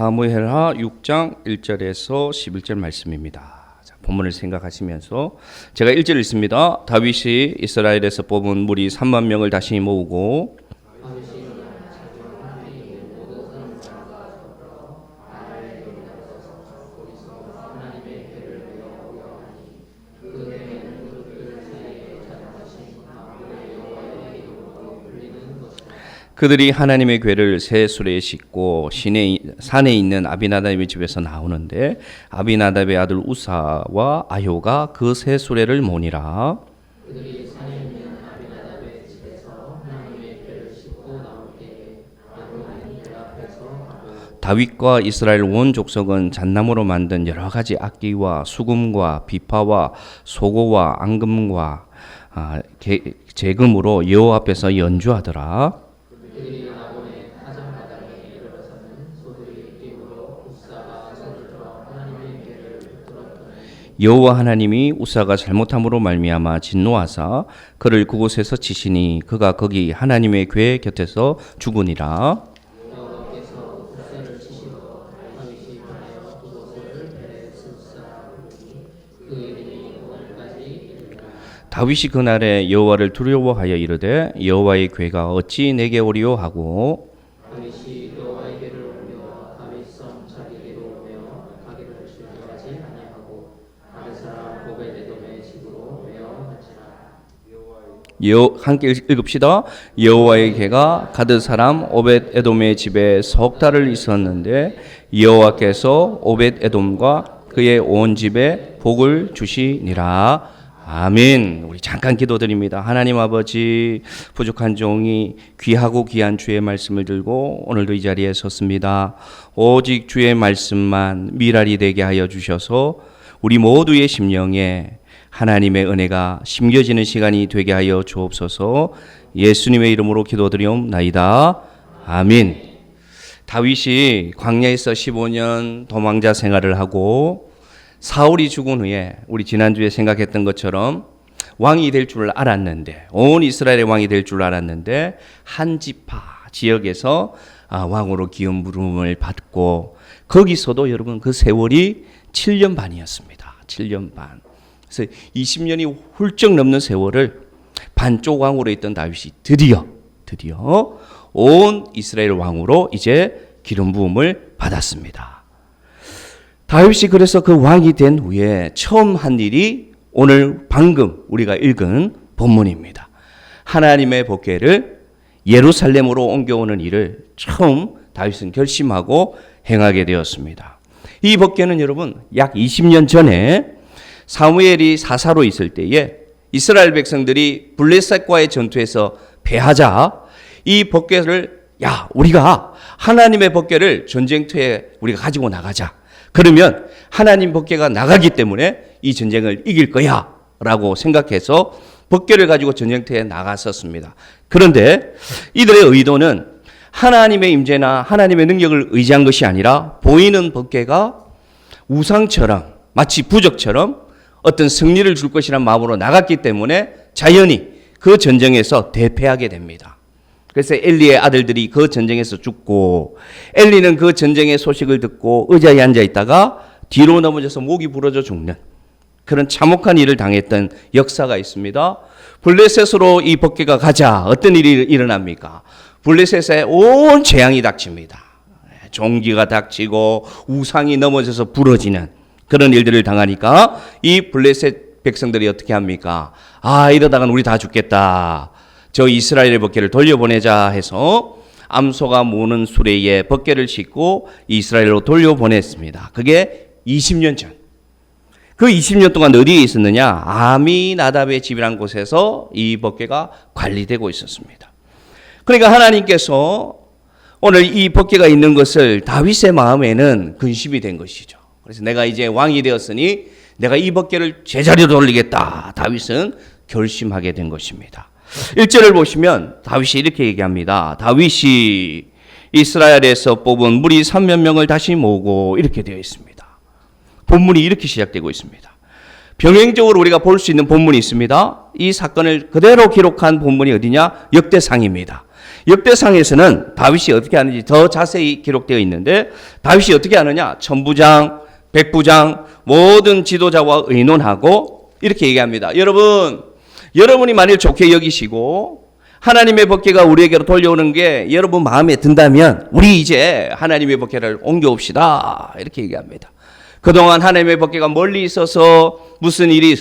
사무엘하 6장 1절에서 11절 말씀입니다. 자, 본문을 생각하시면서 제가 1절 읽습니다. 다윗이 이스라엘에서 뽑은 무리 3만 명을 다시 모으고 그들이 하나님의 궤를 새 수레에 싣고 산에 있는 아비나답의 집에서 나오는데 아비나답의 아들 우사와 아효가 그 새 수레를 모니라. 그들이 산에 있는 아비나답의 집에서 하나님의 궤를 싣고 나올 때에 아효는 그 앞에서 다윗과 이스라엘 온 족속은 잣나무로 만든 여러 가지 악기와 수금과 비파와 소고와 앙금과 제금으로 여호와 앞에서 연주하더라. 여호와 하나님이 우사가 잘못함으로 말미암아 진노하사 그를 그곳에서 치시니 그가 거기 하나님의 궤 곁에서 죽으니라. 다윗이 그날에 여호와를 두려워하여 이르되 여호와의 궤가 어찌 내게 오리요 하고 다윗이 여호와의 궤를 오며 다윗 성 자기에게로 오며 가기를 준비하지 아니하고 다른 사람 오벳에돔의 집으로 메어 한지라. 함께 읽읍시다. 여호와의 궤가 가드 사람 오벳에돔의 집에 석 달을 있었는데 여호와께서 오벳에돔과 그의 온 집에 복을 주시니라. 아멘. 우리 잠깐 기도드립니다. 하나님 아버지, 부족한 종이 귀하고 귀한 주의 말씀을 들고 오늘도 이 자리에 섰습니다. 오직 주의 말씀만 미랄이 되게 하여 주셔서 우리 모두의 심령에 하나님의 은혜가 심겨지는 시간이 되게 하여 주옵소서. 예수님의 이름으로 기도드리옵나이다. 아멘. 다윗이 광야에서 15년 도망자 생활을 하고 사울이 죽은 후에 우리 지난주에 생각했던 것처럼 왕이 될 줄 알았는데, 온 이스라엘의 왕이 될 줄 알았는데 한 지파 지역에서 왕으로 기름 부름을 받고 거기서도 여러분 그 세월이 7년 반이었습니다. 7년 반. 그래서 20년이 훌쩍 넘는 세월을 반쪽 왕으로 있던 다윗이 드디어 온 이스라엘 왕으로 이제 기름 부음을 받았습니다. 다윗이 그래서 그 왕이 된 후에 처음 한 일이 오늘 방금 우리가 읽은 본문입니다. 하나님의 법궤를 예루살렘으로 옮겨오는 일을 처음 다윗은 결심하고 행하게 되었습니다. 이 법궤는 여러분 약 20년 전에 사무엘이 사사로 있을 때에 이스라엘 백성들이 블레셋과의 전투에서 패하자 이 법궤를 우리가 하나님의 법궤를 전쟁터에 우리가 가지고 나가자. 그러면 하나님 법궤가 나가기 때문에 이 전쟁을 이길 거야 라고 생각해서 법궤를 가지고 전쟁터에 나갔었습니다. 그런데 이들의 의도는 하나님의 임재나 하나님의 능력을 의지한 것이 아니라 보이는 법궤가 우상처럼 마치 부적처럼 어떤 승리를 줄 것이라는 마음으로 나갔기 때문에 자연히 그 전쟁에서 대패하게 됩니다. 그래서 엘리의 아들들이 그 전쟁에서 죽고 엘리는 그 전쟁의 소식을 듣고 의자에 앉아 있다가 뒤로 넘어져서 목이 부러져 죽는 그런 참혹한 일을 당했던 역사가 있습니다. 블레셋으로 이 법궤가 가자 어떤 일이 일어납니까? 블레셋에 온 재앙이 닥칩니다. 종기가 닥치고 우상이 넘어져서 부러지는 그런 일들을 당하니까 이 블레셋 백성들이 어떻게 합니까? 이러다간 우리 다 죽겠다. 저 이스라엘의 법궤를 돌려보내자 해서 암소가 무는 수레에 법궤를 싣고 이스라엘로 돌려보냈습니다. 그게 20년 전. 그 20년 동안 어디에 있었느냐? 아미나답의 집이라는 곳에서 이 법궤가 관리되고 있었습니다. 그러니까 하나님께서 오늘 이 법궤가 있는 것을 다윗의 마음에는 근심이 된 것이죠. 그래서 내가 이제 왕이 되었으니 내가 이 법궤를 제자리로 돌리겠다. 다윗은 결심하게 된 것입니다. 1절을 보시면 다윗이 이렇게 얘기합니다. 다윗이 이스라엘에서 뽑은 무리 3만 명을 다시 모으고 이렇게 되어 있습니다. 본문이 이렇게 시작되고 있습니다. 병행적으로 우리가 볼 수 있는 본문이 있습니다. 이 사건을 그대로 기록한 본문이 어디냐? 역대상입니다. 역대상에서는 다윗이 어떻게 하는지 더 자세히 기록되어 있는데 다윗이 어떻게 하느냐? 천부장, 백부장 모든 지도자와 의논하고 이렇게 얘기합니다. 여러분이 만일 좋게 여기시고 하나님의 법궤가 우리에게로 돌려오는 게 여러분 마음에 든다면 우리 이제 하나님의 법궤를 옮겨옵시다. 이렇게 얘기합니다. 그동안 하나님의 법궤가 멀리 있어서 무슨 일이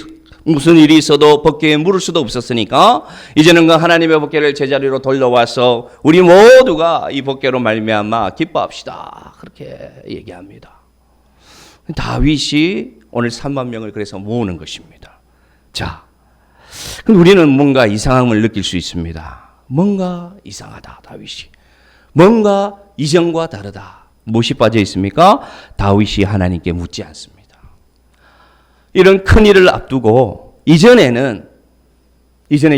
있어도 법궤에 물을 수도 없었으니까 이제는 그 하나님의 법궤를 제자리로 돌려와서 우리 모두가 이 법궤로 말미암아 기뻐합시다. 그렇게 얘기합니다. 다윗이 오늘 3만 명을 그래서 모으는 것입니다. 자, 그럼 우리는 뭔가 이상함을 느낄 수 있습니다. 뭔가 이상하다, 다윗이. 뭔가 이전과 다르다. 무엇이 빠져 있습니까? 다윗이 하나님께 묻지 않습니다. 이런 큰 일을 앞두고 이전에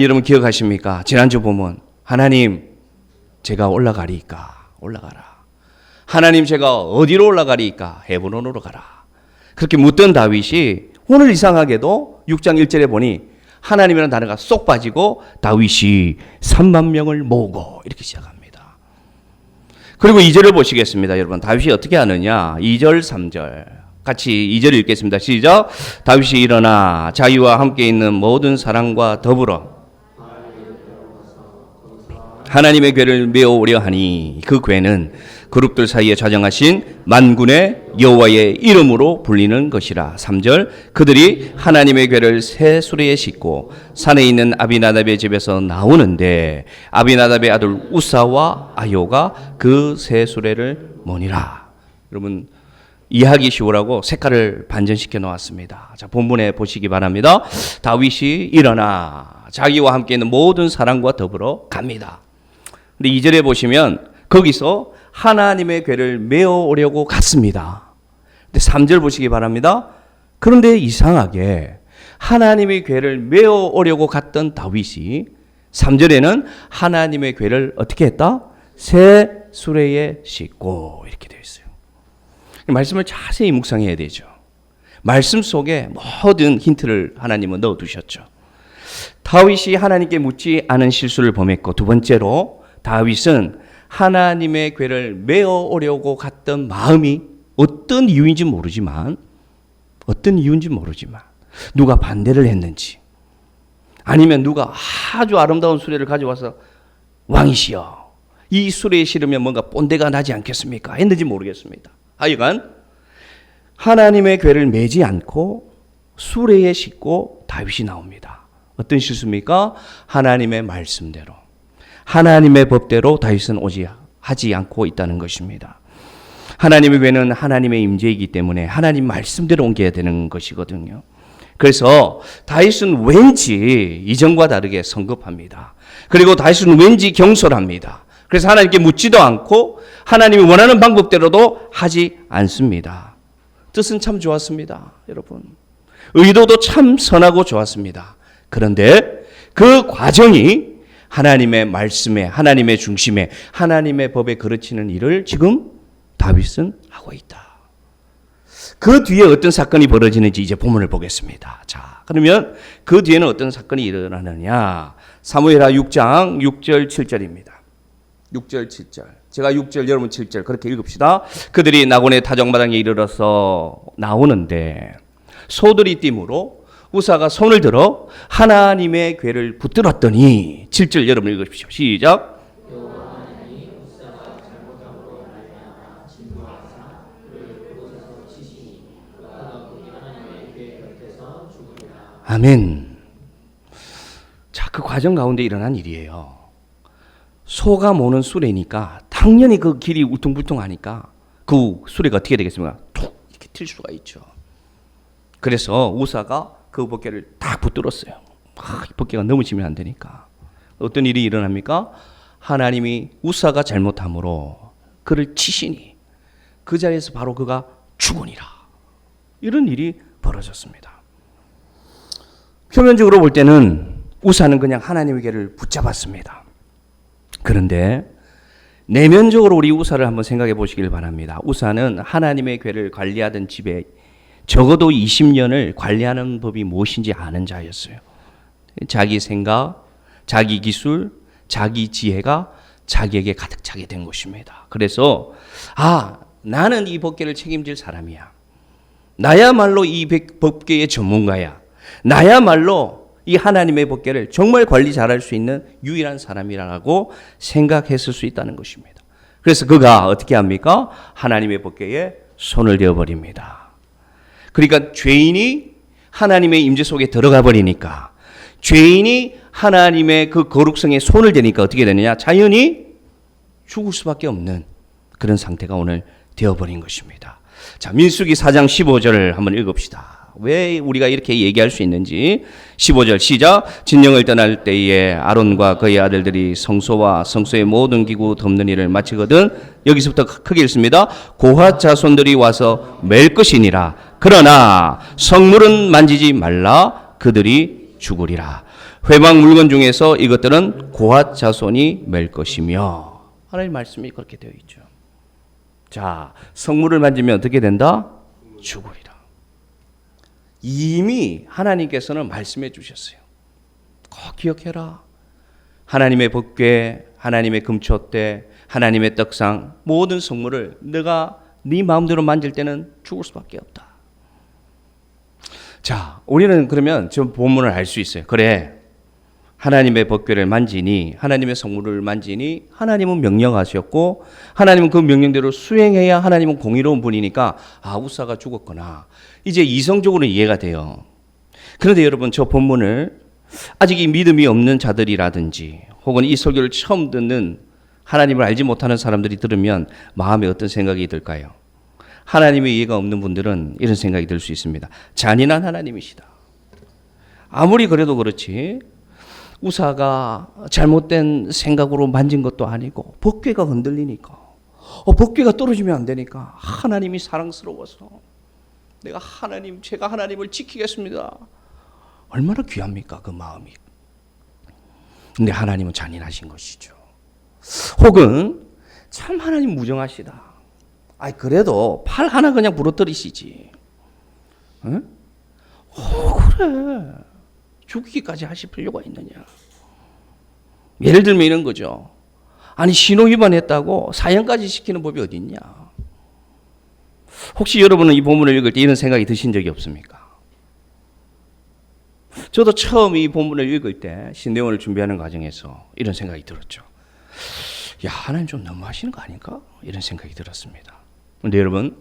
여러분 기억하십니까? 지난주 보면 하나님 제가 올라가리까? 올라가라. 하나님 제가 어디로 올라가리까? 헤브론으로 가라. 그렇게 묻던 다윗이 오늘 이상하게도 6장 1절에 보니 하나님이라는 단어가 쏙 빠지고 다윗이 3만 명을 모으고 이렇게 시작합니다. 그리고 2절을 보시겠습니다. 여러분 다윗이 어떻게 하느냐? 2절 3절 같이 2절 읽겠습니다. 시작. 다윗이 일어나 자기와 함께 있는 모든 사람과 더불어 하나님의 궤를 메어오려 하니 그 궤는 그룹들 사이에 좌정하신 만군의 여호와의 이름으로 불리는 것이라. 3절 그들이 하나님의 궤를 새 수레에 싣고 산에 있는 아비나답의 집에서 나오는데 아비나답의 아들 우사와 아요가 그 새 수레를 모니라. 여러분 이해하기 쉬우라고 색깔을 반전시켜 놓았습니다. 자, 본문에 보시기 바랍니다. 다윗이 일어나 자기와 함께 있는 모든 사람과 더불어 갑니다. 근데 2절에 보시면 거기서 하나님의 궤를 메어오려고 갔습니다. 근데 3절 보시기 바랍니다. 그런데 이상하게 하나님의 궤를 메어오려고 갔던 다윗이 3절에는 하나님의 궤를 어떻게 했다? 새 수레에 싣고 이렇게 되어 있어요. 말씀을 자세히 묵상해야 되죠. 말씀 속에 모든 힌트를 하나님은 넣어두셨죠. 다윗이 하나님께 묻지 않은 실수를 범했고 두 번째로 다윗은 하나님의 궤를 메어오려고 갔던 마음이 어떤 이유인지 모르지만 누가 반대를 했는지 아니면 누가 아주 아름다운 수레를 가져와서 왕이시여 이 수레에 실으면 뭔가 본대가 나지 않겠습니까? 했는지 모르겠습니다. 하여간 하나님의 궤를 메지 않고 수레에 싣고 다윗이 나옵니다. 어떤 실수입니까? 하나님의 말씀대로 하나님의 법대로 다윗은 오지 하지 않고 있다는 것입니다. 하나님의 궤는 하나님의 임재이기 때문에 하나님 말씀대로 옮겨야 되는 것이거든요. 그래서 다윗은 왠지 이전과 다르게 성급합니다. 그리고 다윗은 왠지 경솔합니다. 그래서 하나님께 묻지도 않고 하나님이 원하는 방법대로도 하지 않습니다. 뜻은 참 좋았습니다, 여러분. 의도도 참 선하고 좋았습니다. 그런데 그 과정이 하나님의 말씀에, 하나님의 중심에, 하나님의 법에 그르치는 일을 지금 다윗은 하고 있다. 그 뒤에 어떤 사건이 벌어지는지 이제 본문을 보겠습니다. 자, 그러면 그 뒤에는 어떤 사건이 일어나느냐? 사무엘하 6장 6절 7절입니다. 6절 7절. 제가 6절 여러분 7절 그렇게 읽읍시다. 그들이 나곤의 타작마당에 이르러서 나오는데 소들이 띠므로 우사가 손을 들어 하나님의 궤를 붙들었더니 7절 여러분 읽으십시오. 시작. 아멘. 자, 그 과정 가운데 일어난 일이에요. 소가 모는 수레니까 당연히 그 길이 울퉁불퉁하니까 그 수레가 어떻게 되겠습니까? 툭 이렇게 튈 수가 있죠. 그래서 우사가 그 법궤를 딱 붙들었어요. 이 법궤가 넘어지면 안 되니까. 어떤 일이 일어납니까? 하나님이 우사가 잘못함으로 그를 치시니 그 자리에서 바로 그가 죽으니라. 이런 일이 벌어졌습니다. 표면적으로 볼 때는 우사는 그냥 하나님의 궤를 붙잡았습니다. 그런데 내면적으로 우리 우사를 한번 생각해 보시길 바랍니다. 우사는 하나님의 궤를 관리하던 집에 적어도 20년을 관리하는 법이 무엇인지 아는 자였어요. 자기 생각, 자기 기술, 자기 지혜가 자기에게 가득 차게 된 것입니다. 그래서 나는 이 법궤를 책임질 사람이야. 나야말로 이 법궤의 전문가야. 나야말로 이 하나님의 법궤를 정말 관리 잘할 수 있는 유일한 사람이라고 생각했을 수 있다는 것입니다. 그래서 그가 어떻게 합니까? 하나님의 법궤에 손을 대어버립니다. 그러니까 죄인이 하나님의 임재 속에 들어가 버리니까, 죄인이 하나님의 그 거룩성에 손을 대니까 어떻게 되느냐? 자연히 죽을 수밖에 없는 그런 상태가 오늘 되어버린 것입니다. 자, 민수기 4장 15절을 한번 읽읍시다. 왜 우리가 이렇게 얘기할 수 있는지. 15절 시작. 진영을 떠날 때에 아론과 그의 아들들이 성소와 성소의 모든 기구 덮는 일을 마치거든, 여기서부터 크게 읽습니다. 고핫 자손들이 와서 맬 것이니라. 그러나 성물은 만지지 말라. 그들이 죽으리라. 회막 물건 중에서 이것들은 고핫 자손이 맬 것이며. 하나님 말씀이 그렇게 되어 있죠. 자, 성물을 만지면 어떻게 된다? 죽으리라. 이미 하나님께서는 말씀해 주셨어요. 꼭 기억해라. 하나님의 법궤, 하나님의 금초대, 하나님의 떡상, 모든 성물을 네가 네 마음대로 만질 때는 죽을 수밖에 없다. 자, 우리는 그러면 저 본문을 알 수 있어요. 그래, 하나님의 법궤를 만지니, 하나님의 성물을 만지니 하나님은 명령하셨고 하나님은 그 명령대로 수행해야 하나님은 공의로운 분이니까 우사가 죽었구나. 이제 이성적으로 이해가 돼요. 그런데 여러분, 저 본문을 아직 이 믿음이 없는 자들이라든지 혹은 이 설교를 처음 듣는 하나님을 알지 못하는 사람들이 들으면 마음에 어떤 생각이 들까요? 하나님의 이해가 없는 분들은 이런 생각이 들 수 있습니다. 잔인한 하나님이시다. 아무리 그래도 그렇지, 우사가 잘못된 생각으로 만진 것도 아니고 법궤가 흔들리니까, 법궤가 떨어지면 안 되니까 하나님이 사랑스러워서 제가 하나님을 지키겠습니다. 얼마나 귀합니까, 그 마음이. 근데 하나님은 잔인하신 것이죠. 혹은 참 하나님 무정하시다. 그래도 팔 하나 그냥 부러뜨리시지. 응? 그래. 죽이기까지 하실 필요가 있느냐. 예를 들면 이런 거죠. 신호 위반했다고 사형까지 시키는 법이 어디 있냐. 혹시 여러분은 이 본문을 읽을 때 이런 생각이 드신 적이 없습니까? 저도 처음 이 본문을 읽을 때 신대원을 준비하는 과정에서 이런 생각이 들었죠. 하나님 좀 너무하시는 거 아닐까? 이런 생각이 들었습니다. 그런데 여러분,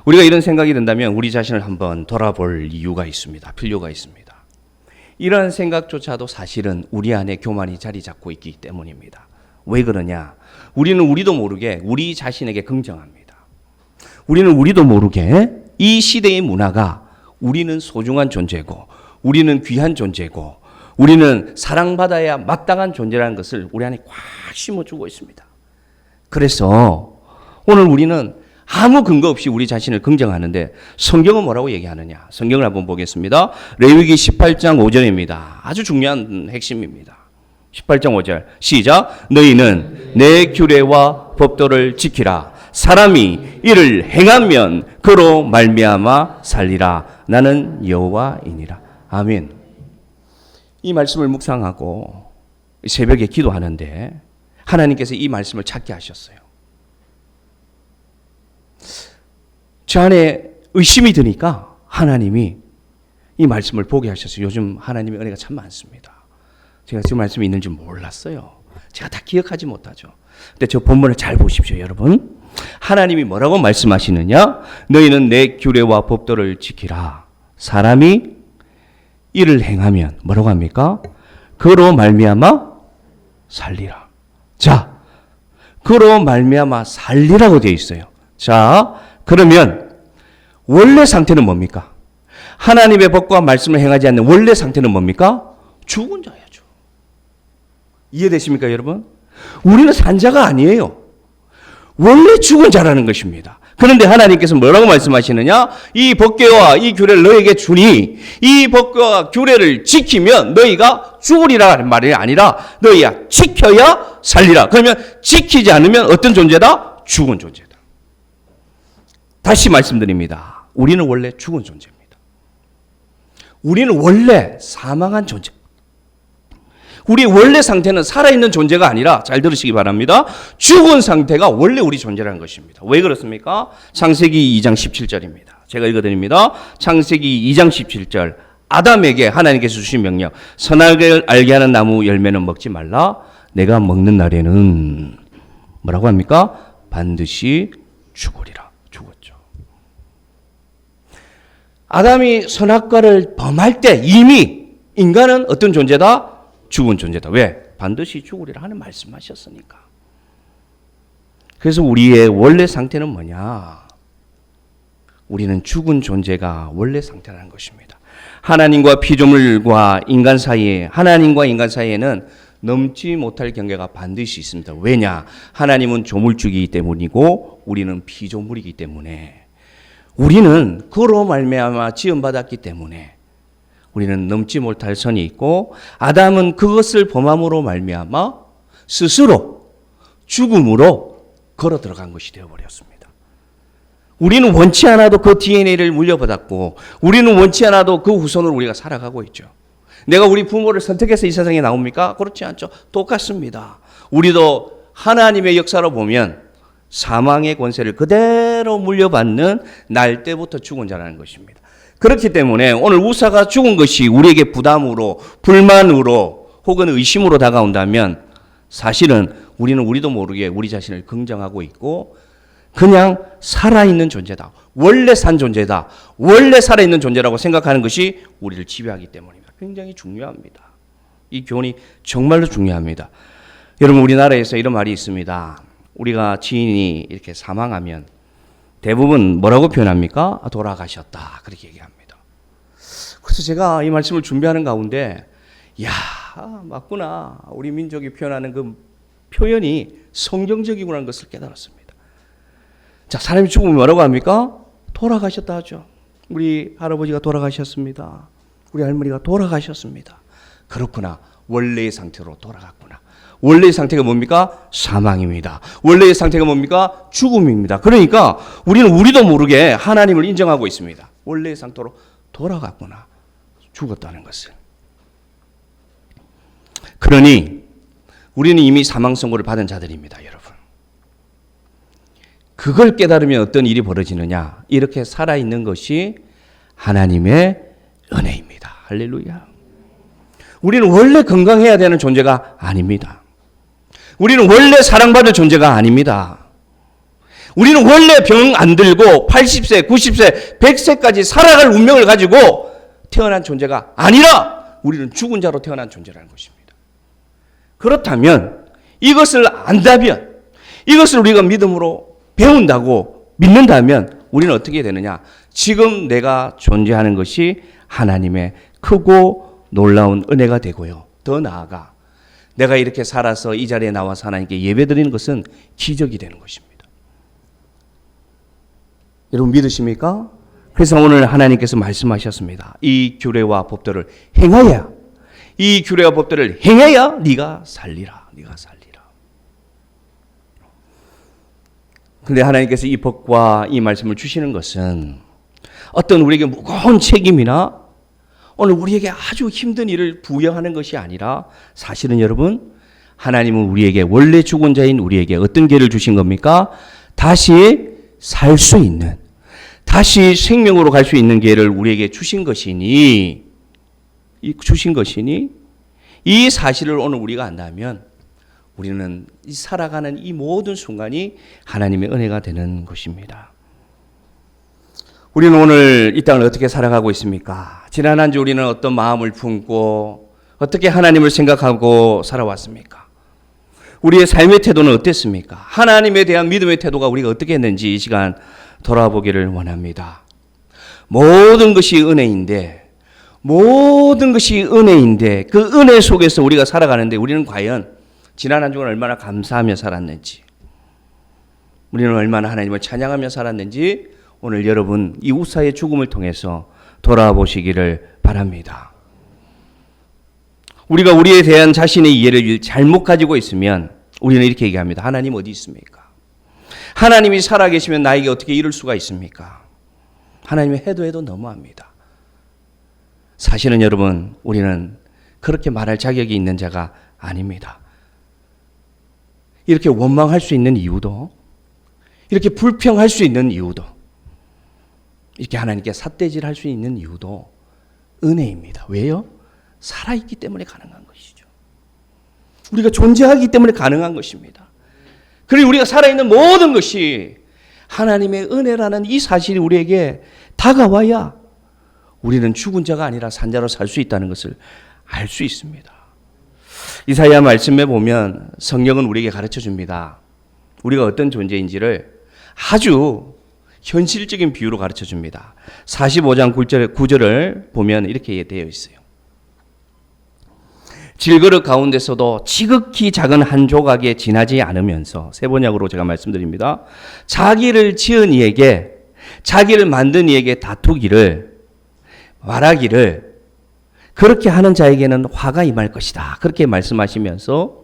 우리가 이런 생각이 든다면 우리 자신을 한번 돌아볼 이유가 있습니다. 필요가 있습니다. 이러한 생각조차도 사실은 우리 안에 교만이 자리 잡고 있기 때문입니다. 왜 그러냐? 우리는 우리도 모르게 우리 자신에게 긍정합니다. 우리는 우리도 모르게 이 시대의 문화가 우리는 소중한 존재고, 우리는 귀한 존재고, 우리는 사랑받아야 마땅한 존재라는 것을 우리 안에 꽉 심어주고 있습니다. 그래서 오늘 우리는 아무 근거 없이 우리 자신을 긍정하는데 성경은 뭐라고 얘기하느냐? 성경을 한번 보겠습니다. 레위기 18장 5절입니다. 아주 중요한 핵심입니다. 18장 5절 시작. 너희는 내 규례와 법도를 지키라. 사람이 이를 행하면 그로 말미암아 살리라. 나는 여호와이니라. 아멘. 이 말씀을 묵상하고 새벽에 기도하는데 하나님께서 이 말씀을 찾게 하셨어요. 저 안에 의심이 드니까 하나님이 이 말씀을 보게 하셨어요. 요즘 하나님의 은혜가 참 많습니다. 제가 그 말씀이 있는 줄 몰랐어요. 제가 다 기억하지 못하죠. 근데 저 본문을 잘 보십시오, 여러분. 하나님이 뭐라고 말씀하시느냐? 너희는 내 규례와 법도를 지키라. 사람이 이를 행하면 뭐라고 합니까? 그로 말미암아 살리라. 자, 그로 말미암아 살리라고 되어 있어요. 자, 그러면 원래 상태는 뭡니까? 하나님의 법과 말씀을 행하지 않는 원래 상태는 뭡니까? 죽은 자야죠. 이해되십니까, 여러분? 우리는 산자가 아니에요. 원래 죽은 자라는 것입니다. 그런데 하나님께서 뭐라고 말씀하시느냐? 이 법궤와 이 규례를 너에게 주니 이 법궤와 규례를 지키면 너희가 죽으리라는 말이 아니라 너희야 지켜야 살리라. 그러면 지키지 않으면 어떤 존재다? 죽은 존재다. 다시 말씀드립니다. 우리는 원래 죽은 존재입니다. 우리는 원래 사망한 존재. 우리의 원래 상태는 살아있는 존재가 아니라, 잘 들으시기 바랍니다, 죽은 상태가 원래 우리 존재라는 것입니다. 왜 그렇습니까? 창세기 2장 17절입니다. 제가 읽어드립니다. 창세기 2장 17절. 아담에게 하나님께서 주신 명령, 선악을 알게 하는 나무 열매는 먹지 말라. 내가 먹는 날에는 뭐라고 합니까? 반드시 죽으리라. 죽었죠. 아담이 선악과를 범할 때 이미 인간은 어떤 존재다? 죽은 존재다. 왜? 반드시 죽으리라 하는 말씀하셨으니까. 그래서 우리의 원래 상태는 뭐냐? 우리는 죽은 존재가 원래 상태라는 것입니다. 하나님과 피조물과 인간 사이에, 하나님과 인간 사이에는 넘지 못할 경계가 반드시 있습니다. 왜냐? 하나님은 조물주이기 때문이고 우리는 피조물이기 때문에, 우리는 그로 말미암아 지음받았기 때문에 우리는 넘지 못할 선이 있고, 아담은 그것을 범함으로 말미암아 스스로 죽음으로 걸어 들어간 것이 되어버렸습니다. 우리는 원치 않아도 그 DNA를 물려받았고, 우리는 원치 않아도 그 후손으로 우리가 살아가고 있죠. 내가 우리 부모를 선택해서 이 세상에 나옵니까? 그렇지 않죠. 똑같습니다. 우리도 하나님의 역사로 보면 사망의 권세를 그대로 물려받는 날 때부터 죽은 자라는 것입니다. 그렇기 때문에 오늘 우사가 죽은 것이 우리에게 부담으로, 불만으로 혹은 의심으로 다가온다면, 사실은 우리는 우리도 모르게 우리 자신을 긍정하고 있고 그냥 살아있는 존재다, 원래 산 존재다, 원래 살아있는 존재라고 생각하는 것이 우리를 지배하기 때문입니다. 굉장히 중요합니다. 이 교훈이 정말로 중요합니다. 여러분, 우리나라에서 이런 말이 있습니다. 우리가 지인이 이렇게 사망하면 대부분 뭐라고 표현합니까? 돌아가셨다, 그렇게 얘기합니다. 그래서 제가 이 말씀을 준비하는 가운데, 야, 맞구나, 우리 민족이 표현하는 그 표현이 성경적이구나 하는 것을 깨달았습니다. 자, 사람이 죽으면 뭐라고 합니까? 돌아가셨다 하죠. 우리 할아버지가 돌아가셨습니다. 우리 할머니가 돌아가셨습니다. 그렇구나, 원래의 상태로 돌아갔구나. 원래의 상태가 뭡니까? 사망입니다. 원래의 상태가 뭡니까? 죽음입니다. 그러니까 우리는 우리도 모르게 하나님을 인정하고 있습니다. 원래의 상태로 돌아갔구나, 죽었다는 것을. 그러니 우리는 이미 사망 선고를 받은 자들입니다, 여러분. 그걸 깨달으면 어떤 일이 벌어지느냐? 이렇게 살아있는 것이 하나님의 은혜입니다. 할렐루야. 우리는 원래 건강해야 되는 존재가 아닙니다. 우리는 원래 사랑받을 존재가 아닙니다. 우리는 원래 병 안 들고 80세, 90세, 100세까지 살아갈 운명을 가지고 태어난 존재가 아니라 우리는 죽은 자로 태어난 존재라는 것입니다. 그렇다면, 이것을 안다면, 이것을 우리가 믿음으로 배운다고 믿는다면 우리는 어떻게 되느냐? 지금 내가 존재하는 것이 하나님의 크고 놀라운 은혜가 되고요. 더 나아가 내가 이렇게 살아서 이 자리에 나와서 하나님께 예배드리는 것은 기적이 되는 것입니다. 여러분, 믿으십니까? 그래서 오늘 하나님께서 말씀하셨습니다. 이 규례와 법도를 행하여, 이 규례와 법도를 행해야 네가 살리라. 네가 살리라. 그런데 하나님께서 이 법과 이 말씀을 주시는 것은 어떤 우리에게 무거운 책임이나 오늘 우리에게 아주 힘든 일을 부여하는 것이 아니라, 사실은 여러분, 하나님은 우리에게, 원래 죽은 자인 우리에게 어떤 기회를 주신 겁니까? 다시 살 수 있는, 다시 생명으로 갈 수 있는 기회를 우리에게 주신 것이니, 이 사실을 오늘 우리가 안다면 우리는 살아가는 이 모든 순간이 하나님의 은혜가 되는 것입니다. 우리는 오늘 이 땅을 어떻게 살아가고 있습니까? 지난 한 주 우리는 어떤 마음을 품고 어떻게 하나님을 생각하고 살아왔습니까? 우리의 삶의 태도는 어땠습니까? 하나님에 대한 믿음의 태도가 우리가 어떻게 했는지 이 시간 돌아보기를 원합니다. 모든 것이 은혜인데, 그 은혜 속에서 우리가 살아가는데 우리는 과연 지난 한 주간 얼마나 감사하며 살았는지, 우리는 얼마나 하나님을 찬양하며 살았는지 오늘 여러분 이 우사의 죽음을 통해서 돌아보시기를 바랍니다. 우리가 우리에 대한 자신의 이해를 잘못 가지고 있으면 우리는 이렇게 얘기합니다. 하나님 어디 있습니까? 하나님이 살아계시면 나에게 어떻게 이룰 수가 있습니까? 하나님이 해도 너무합니다. 사실은 여러분, 우리는 그렇게 말할 자격이 있는 자가 아닙니다. 이렇게 원망할 수 있는 이유도, 이렇게 불평할 수 있는 이유도, 이렇게 하나님께 삿대질할 수 있는 이유도 은혜입니다. 왜요? 살아있기 때문에 가능한 것이죠. 우리가 존재하기 때문에 가능한 것입니다. 그리고 우리가 살아있는 모든 것이 하나님의 은혜라는 이 사실이 우리에게 다가와야 우리는 죽은 자가 아니라 산 자로 살 수 있다는 것을 알 수 있습니다. 이사야 말씀에 보면 성경은 우리에게 가르쳐 줍니다. 우리가 어떤 존재인지를 아주 현실적인 비유로 가르쳐 줍니다. 45장 9절을 보면 이렇게 되어 있어요. 질그릇 가운데서도 지극히 작은 한 조각에 지나지 않으면서, 세 번역으로 제가 말씀드립니다. 자기를 지은 이에게, 자기를 만든 이에게 다투기를, 말하기를, 그렇게 하는 자에게는 화가 임할 것이다. 그렇게 말씀하시면서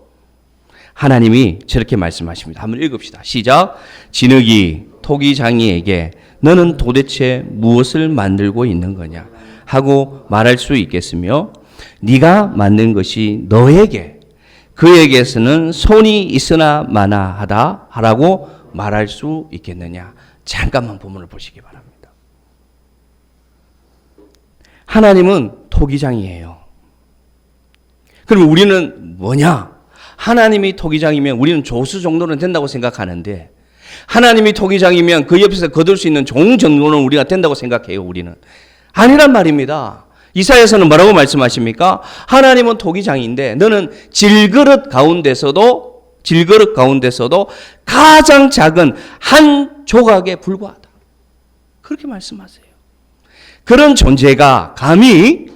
하나님이 저렇게 말씀하십니다. 한번 읽읍시다. 시작. 진흙이 토기장이에게 너는 도대체 무엇을 만들고 있는 거냐 하고 말할 수 있겠으며, 네가 만든 것이 너에게 그에게서는 손이 있으나 마나하다 하라고 말할 수 있겠느냐. 잠깐만 본문을 보시기 바랍니다. 하나님은 토기장이에요. 그럼 우리는 뭐냐? 하나님이 토기장이면 우리는 조수 정도는 된다고 생각하는데, 하나님이 토기장이면 그 옆에서 거둘 수 있는 종 정도는 우리가 된다고 생각해요. 우리는 아니란 말입니다. 이사야서는 뭐라고 말씀하십니까? 하나님은 토기장인데 너는 질그릇 가운데서도 가장 작은 한 조각에 불과하다. 그렇게 말씀하세요. 그런 존재가 감히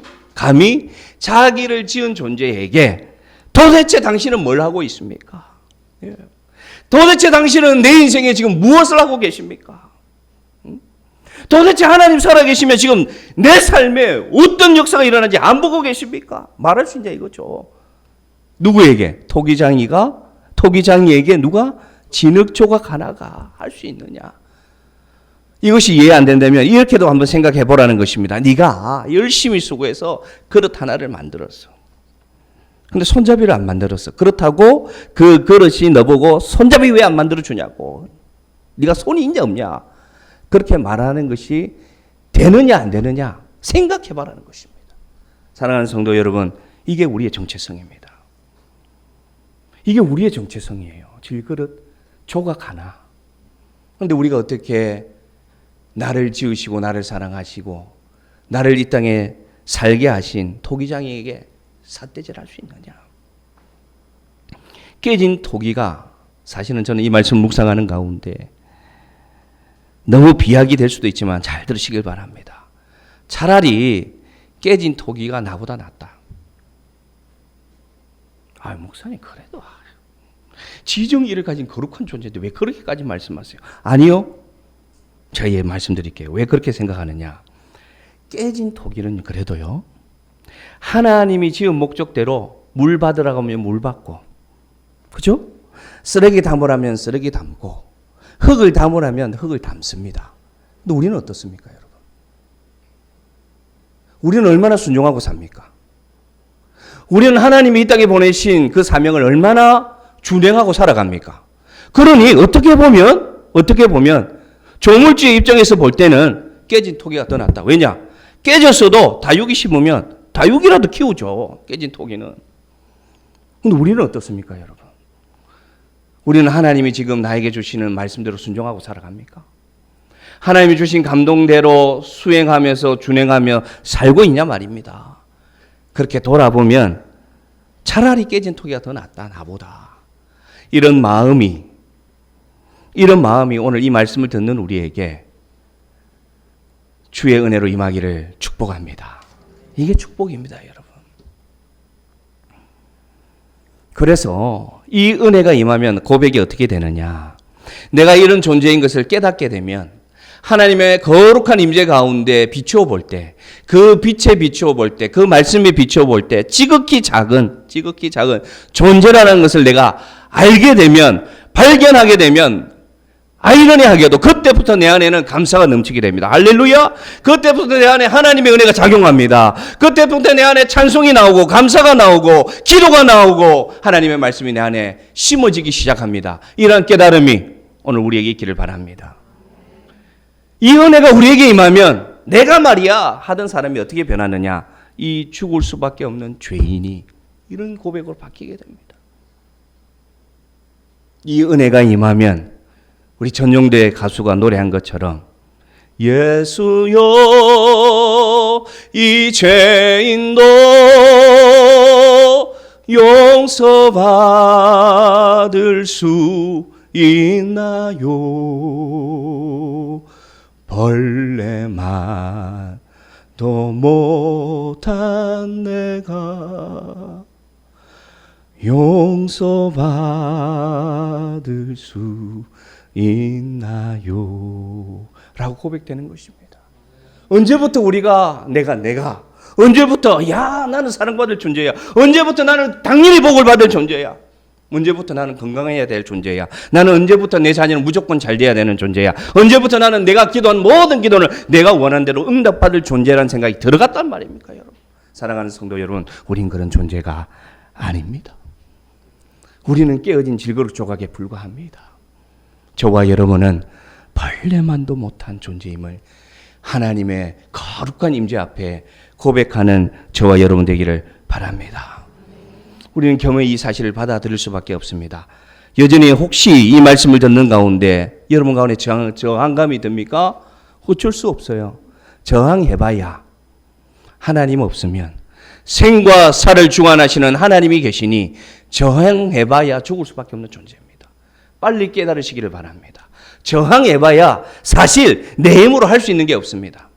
자기를 지은 존재에게 도대체 당신은 뭘 하고 있습니까? 도대체 당신은 내 인생에 지금 무엇을 하고 계십니까? 도대체 하나님 살아계시면 지금 내 삶에 어떤 역사가 일어나는지 안 보고 계십니까? 말할 수 있냐 이거죠. 누구에게? 토기장이에게 누가? 진흙 조각 하나가 할 수 있느냐? 이것이 이해 안 된다면 이렇게도 한번 생각해 보라는 것입니다. 네가 열심히 수고해서 그릇 하나를 만들었어. 근데 손잡이를 안 만들었어. 그렇다고 그 그릇이 너보고 손잡이 왜 안 만들어 주냐고. 네가 손이 있냐 없냐. 그렇게 말하는 것이 되느냐 안 되느냐 생각해 보라는 것입니다. 사랑하는 성도 여러분, 이게 우리의 정체성입니다. 이게 우리의 정체성이에요. 질그릇 조각 하나. 그런데 우리가 어떻게 나를 지으시고 나를 사랑하시고 나를 이 땅에 살게 하신 토기장이에게 삿대질할 수 있느냐. 깨진 토기가, 사실은 저는 이 말씀을 묵상하는 가운데 너무 비약이 될 수도 있지만 잘 들으시길 바랍니다. 차라리 깨진 토기가 나보다 낫다. 목사님 그래도 지정의를 가진 거룩한 존재인데 왜 그렇게까지 말씀하세요? 아니요. 제가 말씀드릴게요. 왜 그렇게 생각하느냐. 깨진 토기는 그래도요, 하나님이 지은 목적대로 물 받으라고 하면 물 받고, 그죠? 쓰레기 담으라면 쓰레기 담고, 흙을 담으라면 흙을 담습니다. 근데 우리는 어떻습니까, 여러분? 우리는 얼마나 순종하고 삽니까? 우리는 하나님이 이 땅에 보내신 그 사명을 얼마나 준행하고 살아갑니까? 그러니 어떻게 보면 조물주의 입장에서 볼 때는 깨진 토기가 더 낫다. 왜냐? 깨졌어도 다육이 심으면 다육이라도 키우죠. 깨진 토기는. 근데 우리는 어떻습니까, 여러분? 우리는 하나님이 지금 나에게 주시는 말씀대로 순종하고 살아갑니까? 하나님이 주신 감동대로 수행하면서 준행하며 살고 있냐 말입니다. 그렇게 돌아보면 차라리 깨진 토기가 더 낫다, 나보다. 이런 마음이 오늘 이 말씀을 듣는 우리에게 주의 은혜로 임하기를 축복합니다. 이게 축복입니다, 여러분. 그래서 이 은혜가 임하면 고백이 어떻게 되느냐. 내가 이런 존재인 것을 깨닫게 되면 하나님의 거룩한 임재 가운데 비추어 볼 때, 그 빛에 비추어 볼 때, 그 말씀에 비추어 볼 때 지극히 작은 존재라는 것을 내가 알게 되면, 발견하게 되면 아이러니하게도 그때부터 내 안에는 감사가 넘치게 됩니다. 할렐루야. 그때부터 내 안에 하나님의 은혜가 작용합니다. 그때부터 내 안에 찬송이 나오고 감사가 나오고 기도가 나오고 하나님의 말씀이 내 안에 심어지기 시작합니다. 이런 깨달음이 오늘 우리에게 있기를 바랍니다. 이 은혜가 우리에게 임하면 내가 말이야 하던 사람이 어떻게 변하느냐, 이 죽을 수밖에 없는 죄인이 이런 고백으로 바뀌게 됩니다. 이 은혜가 임하면 우리 전용대 가수가 노래한 것처럼 예수여 이 죄인도 용서받을 수 있나요? 벌레만 도 못한 내가 용서받을 수 있나요? 라고 고백되는 것입니다. 언제부터 우리가 내가 언제부터 나는 사랑받을 존재야, 언제부터 나는 당연히 복을 받을 존재야, 언제부터 나는 건강해야 될 존재야, 나는 언제부터 내 자녀는 무조건 잘 돼야 되는 존재야, 언제부터 나는 내가 기도한 모든 기도를 내가 원하는 대로 응답받을 존재라는 생각이 들어갔단 말입니까? 여러분, 사랑하는 성도 여러분, 우린 그런 존재가 아닙니다. 우리는 깨어진 질그릇 조각에 불과합니다. 저와 여러분은 벌레만도 못한 존재임을 하나님의 거룩한 임재 앞에 고백하는 저와 여러분 되기를 바랍니다. 우리는 겸허히 이 사실을 받아들일 수밖에 없습니다. 여전히 혹시 이 말씀을 듣는 가운데 여러분 가운데 저항감이 듭니까? 어쩔 수 없어요. 저항해봐야 하나님 없으면, 생과 사를 주관하시는 하나님이 계시니 저항해봐야 죽을 수밖에 없는 존재입니다. 빨리 깨달으시기를 바랍니다. 저항해봐야 사실 내 힘으로 할 수 있는 게 없습니다.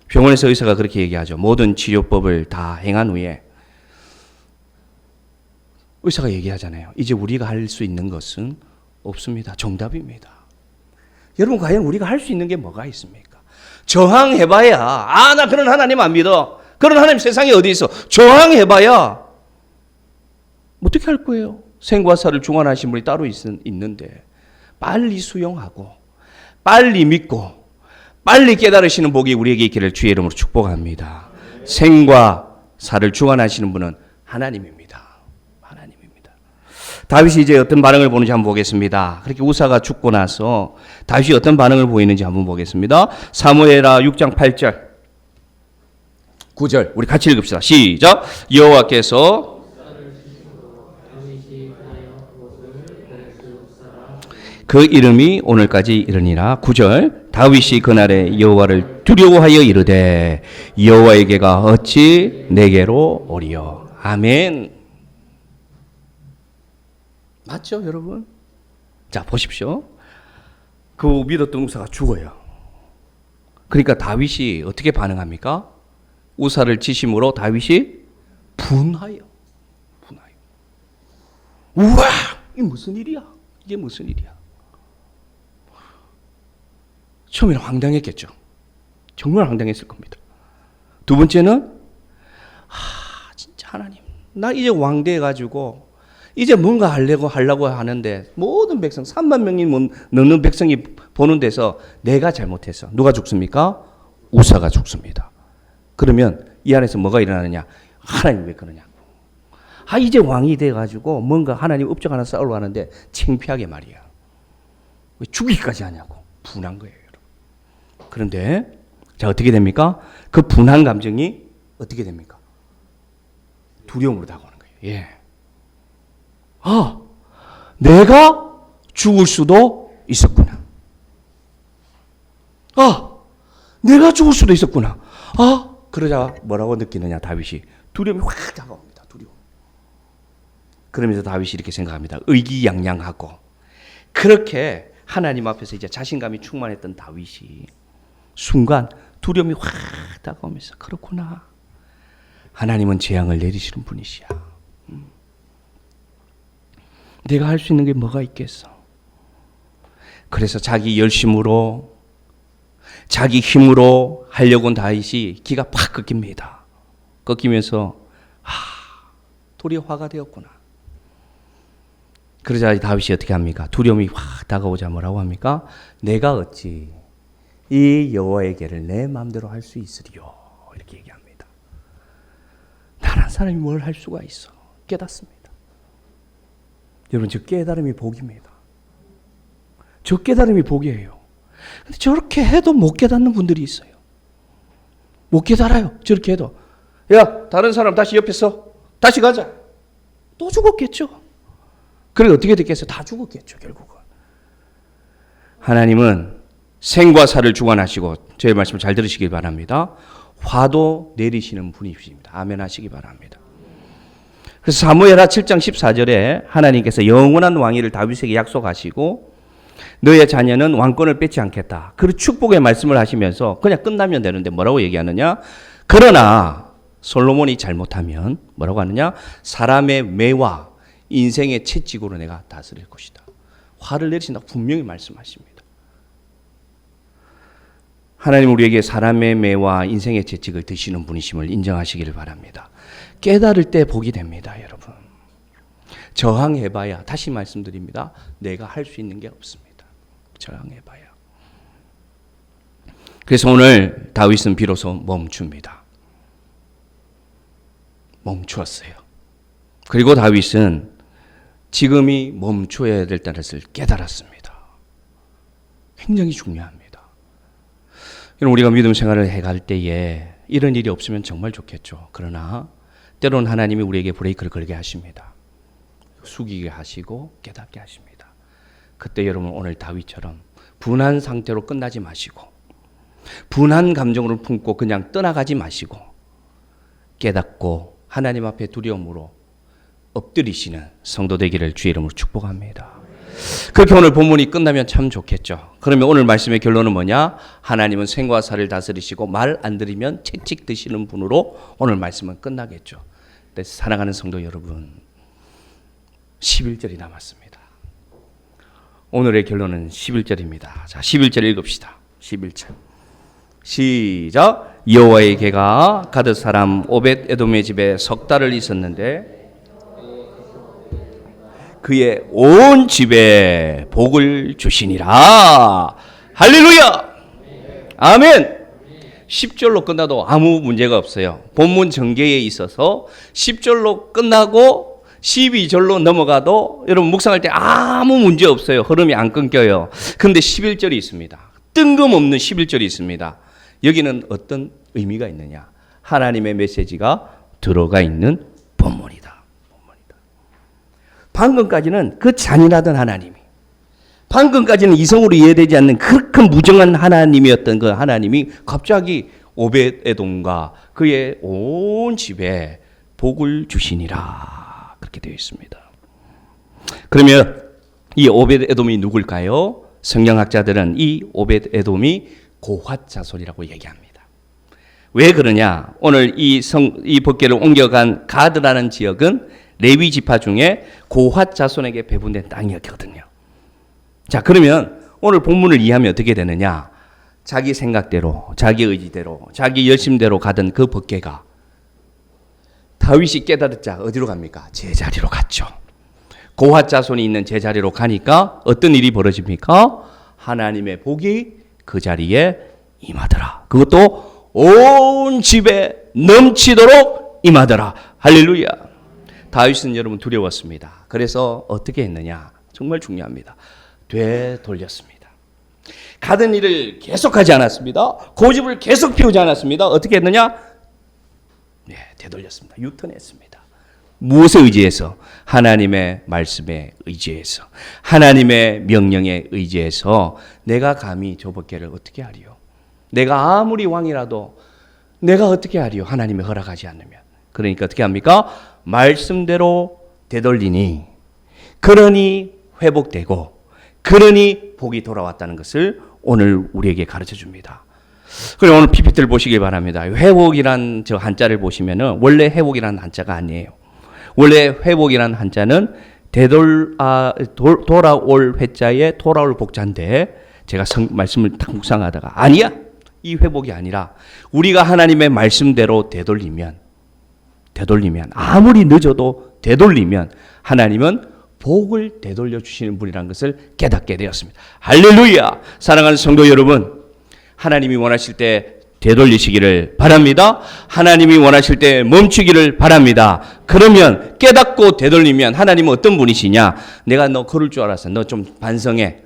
병원에서 의사가 그렇게 얘기하죠. 모든 치료법을 다 행한 후에 의사가 얘기하잖아요. 이제 우리가 할 수 있는 것은 없습니다. 정답입니다. 여러분, 과연 우리가 할 수 있는 게 뭐가 있습니까? 저항해봐야, 나 그런 하나님 안 믿어, 그런 하나님 세상에 어디 있어, 저항해봐야 어떻게 할 거예요? 생과 사를 중환하신 분이 따로 있는데 빨리 수용하고 빨리 믿고 빨리 깨달으시는 복이 우리에게 있기를 주의 이름으로 축복합니다. 생과 사를 중환하시는 분은 하나님입니다. 다윗이 이제 어떤 반응을 보는지 한번 보겠습니다. 그렇게 우사가 죽고 나서 다윗이 어떤 반응을 보이는지 한번 보겠습니다. 사무엘하 6장 8절 9절 우리 같이 읽읍시다. 시작. 여호와께서 그 이름이 오늘까지 이르니라. 9절 다윗이 그날에 여호와를 두려워하여 이르되 여호와에게가 어찌 내게로 오리요. 아멘. 맞죠, 여러분? 자, 보십시오. 그 믿었던 우사가 죽어요. 그러니까 다윗이 어떻게 반응합니까? 우사를 치심으로 다윗이 분하여. 우와, 이게 무슨 일이야? 이게 무슨 일이야? 처음에는 황당했겠죠. 정말 황당했을 겁니다. 두 번째는 진짜 하나님, 나 이제 왕 돼가지고 이제 뭔가 하려고 하는데 모든 백성 3만 명이 넘는 백성이 보는 데서 내가 잘못해서 누가 죽습니까? 우사가 죽습니다. 그러면 이 안에서 뭐가 일어나느냐? 하나님 왜 그러냐고. 이제 왕이 돼가지고 뭔가 하나님 업적 하나 쌓으려고 하는데 창피하게 말이야. 왜 죽이기까지 하냐고. 분한 거예요, 여러분. 그런데 자, 어떻게 됩니까? 그 분한 감정이 어떻게 됩니까? 두려움으로 다가오는 거예요. 예. 내가 죽을 수도 있었구나. 내가 죽을 수도 있었구나. 그러자 뭐라고 느끼느냐, 다윗이. 두려움이 확 다가옵니다. 두려움. 그러면서 다윗이 이렇게 생각합니다. 의기양양하고. 그렇게 하나님 앞에서 이제 자신감이 충만했던 다윗이 순간 두려움이 확 다가오면서, 그렇구나. 하나님은 재앙을 내리시는 분이시야. 내가 할 수 있는 게 뭐가 있겠어? 그래서 자기 열심으로, 자기 힘으로 하려고 온 다윗이 기가 팍 꺾입니다. 꺾이면서 도리어 화가 되었구나. 그러자 다윗이 어떻게 합니까? 두려움이 확 다가오자 뭐라고 합니까? 내가 어찌 이 여호와의 계를 내 마음대로 할 수 있으리요. 이렇게 얘기합니다. 다른 사람이 뭘 할 수가 있어. 깨닫습니다. 여러분, 저 깨달음이 복입니다. 저 깨달음이 복이에요. 근데 저렇게 해도 못 깨닫는 분들이 있어요. 못 깨달아요. 저렇게 해도. 야, 다른 사람 다시 옆에 서. 다시 가자. 또 죽었겠죠. 그래 어떻게 됐겠어요? 다 죽었겠죠, 결국은. 하나님은 생과 사를 주관하시고, 저의 말씀을 잘 들으시길 바랍니다. 화도 내리시는 분이십니다. 아멘 하시기 바랍니다. 그래서 사무엘하 7장 14절에 하나님께서 영원한 왕위를 다윗에게 약속하시고 너의 자녀는 왕권을 뺏지 않겠다. 그 축복의 말씀을 하시면서 그냥 끝나면 되는데 뭐라고 얘기하느냐? 그러나 솔로몬이 잘못하면 뭐라고 하느냐? 사람의 매와 인생의 채찍으로 내가 다스릴 것이다. 화를 내리신다고 분명히 말씀하십니다. 하나님 우리에게 사람의 매와 인생의 채찍을 드시는 분이심을 인정하시기를 바랍니다. 깨달을 때 복이 됩니다, 여러분. 저항해봐야, 다시 말씀드립니다, 내가 할 수 있는 게 없습니다. 저항해봐야. 그래서 오늘 다윗은 비로소 멈춥니다. 멈추었어요. 그리고 다윗은 지금이 멈춰야 될 것을 깨달았습니다. 굉장히 중요합니다. 우리가 믿음 생활을 해갈 때에 이런 일이 없으면 정말 좋겠죠. 그러나 때로는 하나님이 우리에게 브레이크를 걸게 하십니다. 숙이게 하시고 깨닫게 하십니다. 그때 여러분 오늘 다윗처럼 분한 상태로 끝나지 마시고 분한 감정을 품고 그냥 떠나가지 마시고 깨닫고 하나님 앞에 두려움으로 엎드리시는 성도 되기를 주의 이름으로 축복합니다. 그렇게 오늘 본문이 끝나면 참 좋겠죠. 그러면 오늘 말씀의 결론은 뭐냐? 하나님은 생과 사를 다스리시고 말 안 들으면 채찍 드시는 분으로 오늘 말씀은 끝나겠죠. 그래서 사랑하는 성도 여러분, 11절이 남았습니다. 오늘의 결론은 11절입니다. 자, 11절 읽읍시다. 11절 시작. 여호와의 계가 가드 사람 오벳 에돔의 집에 석 달을 있었는데 그의 온 집에 복을 주시니라. 할렐루야. 아멘. 10절로 끝나도 아무 문제가 없어요. 본문 전개에 있어서 10절로 끝나고 12절로 넘어가도 여러분 묵상할 때 아무 문제 없어요. 흐름이 안 끊겨요. 그런데 11절이 있습니다. 뜬금없는 11절이 있습니다. 여기는 어떤 의미가 있느냐? 하나님의 메시지가 들어가 있는 본문이다. 방금까지는 그 잔인하던 하나님이, 방금까지는 이성으로 이해되지 않는 그렇게 무정한 하나님이었던 그 하나님이 갑자기 오벳 에돔과 그의 온 집에 복을 주시니라. 그렇게 되어 있습니다. 그러면 이 오벳 에돔이 누굴까요? 성경학자들은 이 오벳 에돔이 고핫 자손이라고 얘기합니다. 왜 그러냐? 오늘 이 법궤를 옮겨간 가드라는 지역은 레위 지파 중에 고핫 자손에게 배분된 땅이었거든요. 자, 그러면 오늘 본문을 이해하면 어떻게 되느냐? 자기 생각대로, 자기 의지대로, 자기 열심대로 가던 그 법궤가 다윗이 깨달았자 어디로 갑니까? 제자리로 갔죠. 고핫 자손이 있는 제자리로 가니까 어떤 일이 벌어집니까? 하나님의 복이 그 자리에 임하더라. 그것도 온 집에 넘치도록 임하더라. 할렐루야. 다윗은 여러분 두려웠습니다. 그래서 어떻게 했느냐? 정말 중요합니다. 되돌렸습니다. 가던 일을 계속하지 않았습니다. 고집을 계속 피우지 않았습니다. 어떻게 했느냐? 네, 되돌렸습니다. 유턴했습니다. 무엇에 의지해서? 하나님의 말씀에 의지해서, 하나님의 명령에 의지해서 내가 감히 저 법궤를 어떻게 하리요? 내가 아무리 왕이라도 내가 어떻게 하리요? 하나님이 허락하지 않으면. 그러니까 어떻게 합니까? 말씀대로 되돌리니 그러니 회복되고 그러니 복이 돌아왔다는 것을 오늘 우리에게 가르쳐 줍니다. 그리고 오늘 PPT를 보시길 바랍니다. 회복이란 저 한자를 보시면은 원래 회복이란 한자가 아니에요. 원래 회복이란 한자는 돌아올 회자에 돌아올 복자인데 제가 말씀을 딱 묵상하다가 아니야. 이 회복이 아니라 우리가 하나님의 말씀대로 되돌리면 아무리 늦어도 되돌리면 하나님은 복을 되돌려 주시는 분이라는 것을 깨닫게 되었습니다. 할렐루야! 사랑하는 성도 여러분, 하나님이 원하실 때 되돌리시기를 바랍니다. 하나님이 원하실 때 멈추기를 바랍니다. 그러면 깨닫고 되돌리면 하나님은 어떤 분이시냐? 내가 너 그럴 줄 알았어. 너 좀 반성해.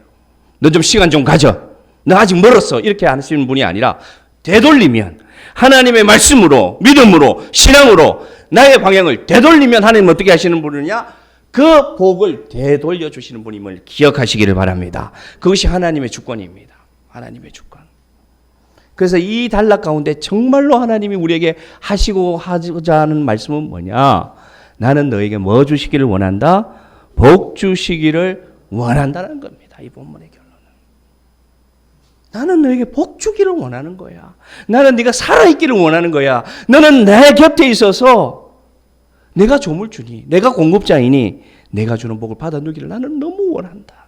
너 좀 시간 좀 가져. 너 아직 멀었어. 이렇게 하시는 분이 아니라 되돌리면 하나님의 말씀으로, 믿음으로, 신앙으로 나의 방향을 되돌리면 하나님은 어떻게 하시는 분이냐? 그 복을 되돌려 주시는 분임을 기억하시기를 바랍니다. 그것이 하나님의 주권입니다. 하나님의 주권. 그래서 이 단락 가운데 정말로 하나님이 우리에게 하시고 하고자 하는 말씀은 뭐냐? 나는 너에게 뭐 주시기를 원한다? 복 주시기를 원한다는 겁니다. 이 본문의 결론은. 나는 너에게 복 주기를 원하는 거야. 나는 네가 살아있기를 원하는 거야. 너는 내 곁에 있어서 내가 조물주니, 내가 공급자이니 내가 주는 복을 받아 누기를 나는 너무 원한다.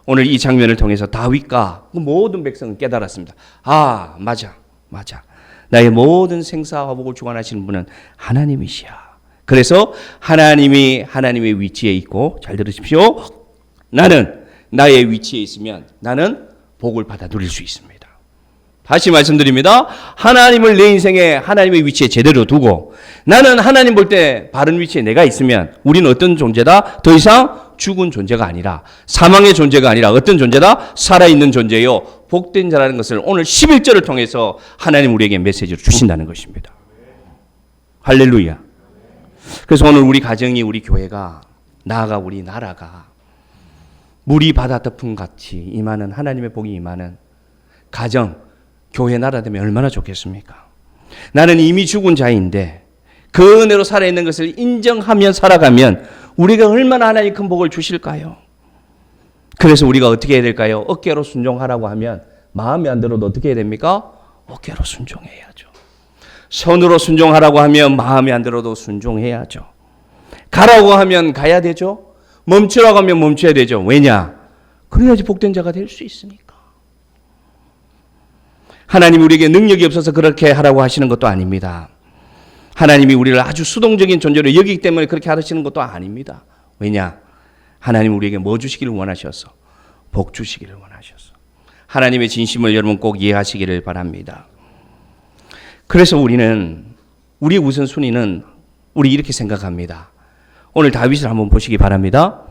오늘 이 장면을 통해서 다윗과 모든 백성은 깨달았습니다. 아, 맞아. 나의 모든 생사와 복을 주관하시는 분은 하나님이시야. 그래서 하나님의 위치에 있고, 잘 들으십시오. 나는 나의 위치에 있으면 나는 복을 받아 누릴 수 있습니다. 다시 말씀드립니다. 하나님을 내 인생에 하나님의 위치에 제대로 두고 나는 하나님 볼 때 바른 위치에 내가 있으면 우리는 어떤 존재다? 더 이상 죽은 존재가 아니라, 사망의 존재가 아니라 어떤 존재다? 살아있는 존재요. 복된 자라는 것을 오늘 11절을 통해서 하나님 우리에게 메시지를 주신다는 것입니다. 할렐루야. 그래서 오늘 우리 가정이, 우리 교회가, 나아가 우리 나라가 물이 바다 덮음 같이 임하는 하나님의 복이 임하는 가정, 교회 나라 되면 얼마나 좋겠습니까? 나는 이미 죽은 자인데 그 은혜로 살아있는 것을 인정하며 살아가면 우리가 얼마나 하나님 큰 복을 주실까요? 그래서 우리가 어떻게 해야 될까요? 어깨로 순종하라고 하면 마음에 안 들어도 어떻게 해야 됩니까? 어깨로 순종해야죠. 손으로 순종하라고 하면 마음에 안 들어도 순종해야죠. 가라고 하면 가야 되죠. 멈추라고 하면 멈춰야 되죠. 왜냐? 그래야지 복된 자가 될 수 있으니까. 하나님 우리에게 능력이 없어서 그렇게 하라고 하시는 것도 아닙니다. 하나님이 우리를 아주 수동적인 존재로 여기기 때문에 그렇게 하시는 것도 아닙니다. 왜냐? 하나님 우리에게 뭐 주시기를 원하셔서? 복 주시기를 원하셔서. 하나님의 진심을 여러분 꼭 이해하시기를 바랍니다. 그래서 우리는, 우리 우선순위는 우리 이렇게 생각합니다. 오늘 다윗을 한번 보시기 바랍니다.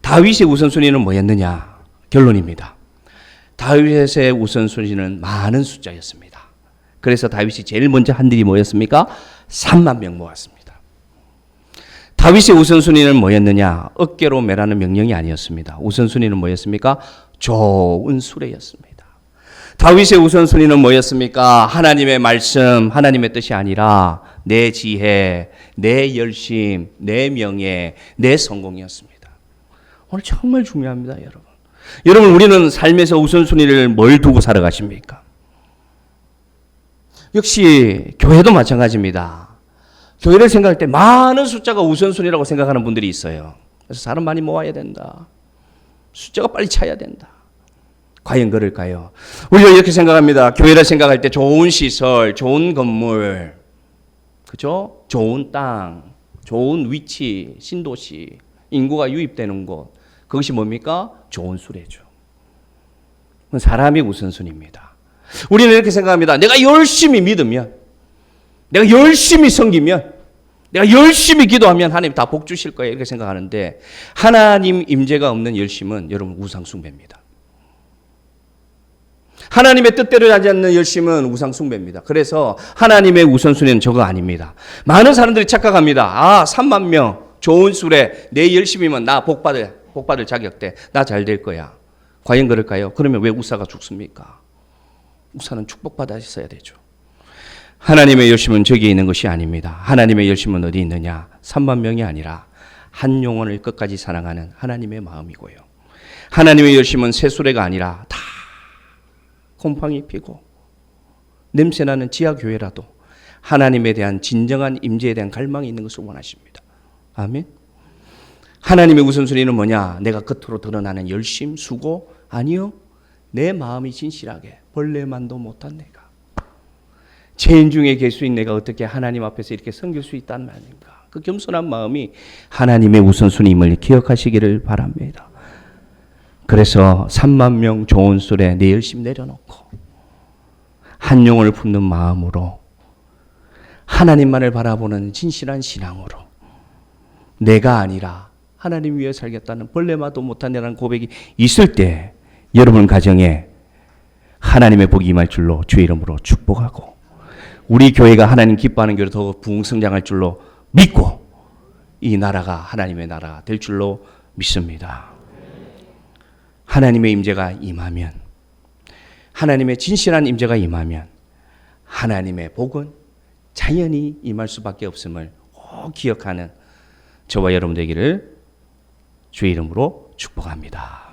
다윗의 우선순위는 뭐였느냐? 결론입니다. 다윗의 우선순위는 많은 숫자였습니다. 그래서 다윗이 제일 먼저 한 일이 뭐였습니까? 3만 명 모았습니다. 다윗의 우선순위는 뭐였느냐? 어깨로 매라는 명령이 아니었습니다. 우선순위는 뭐였습니까? 좋은 수레였습니다. 다윗의 우선순위는 뭐였습니까? 하나님의 말씀, 하나님의 뜻이 아니라 내 지혜, 내 열심, 내 명예, 내 성공이었습니다. 오늘 정말 중요합니다, 여러분. 여러분, 우리는 삶에서 우선순위를 뭘 두고 살아가십니까? 역시 교회도 마찬가지입니다. 교회를 생각할 때 많은 숫자가 우선순위라고 생각하는 분들이 있어요. 그래서 사람 많이 모아야 된다. 숫자가 빨리 차야 된다. 과연 그럴까요? 우리가 이렇게 생각합니다. 교회를 생각할 때 좋은 시설, 좋은 건물, 그죠? 좋은 땅, 좋은 위치, 신도시, 인구가 유입되는 곳. 그것이 뭡니까? 좋은 수레죠. 그건 사람의 우선순위입니다. 우리는 이렇게 생각합니다. 내가 열심히 믿으면, 내가 열심히 섬기면, 내가 열심히 기도하면 하나님 다 복 주실 거예요. 이렇게 생각하는데 하나님 임재가 없는 열심은 여러분 우상숭배입니다. 하나님의 뜻대로 하지 않는 열심은 우상숭배입니다. 그래서 하나님의 우선순위는 저거 아닙니다. 많은 사람들이 착각합니다. 아, 3만 명, 좋은 수레, 내 열심이면 나 복받을 자격돼. 나 잘 될 거야. 과연 그럴까요? 그러면 왜 우사가 죽습니까? 우사는 축복받아 있어야 되죠. 하나님의 열심은 저기에 있는 것이 아닙니다. 하나님의 열심은 어디 있느냐? 3만 명이 아니라 한 영혼을 끝까지 사랑하는 하나님의 마음이고요. 하나님의 열심은 새수레가 아니라 다 곰팡이 피고 냄새나는 지하교회라도 하나님에 대한 진정한 임재에 대한 갈망이 있는 것을 원하십니다. 아멘. 하나님의 우선순위는 뭐냐? 내가 겉으로 드러나는 열심, 수고? 아니요. 내 마음이 진실하게 벌레만도 못한 내가, 죄인 중에 계수인 내가 어떻게 하나님 앞에서 이렇게 섬길 수 있단 말인가? 그 겸손한 마음이 하나님의 우선순위임을 기억하시기를 바랍니다. 그래서 3만 명 좋은 술에 내 열심 내려놓고 한 영혼을 품는 마음으로 하나님만을 바라보는 진실한 신앙으로 내가 아니라 하나님 위해 살겠다는 벌레마도 못한다는 고백이 있을 때 여러분 가정에 하나님의 복이 임할 줄로 주의 이름으로 축복하고 우리 교회가 하나님 기뻐하는 교회로 더 부흥성장할 줄로 믿고 이 나라가 하나님의 나라가 될 줄로 믿습니다. 하나님의 임재가 임하면 하나님의 진실한 임재가 임하면 하나님의 복은 자연히 임할 수밖에 없음을 꼭 기억하는 저와 여러분 되기를 주의 이름으로 축복합니다.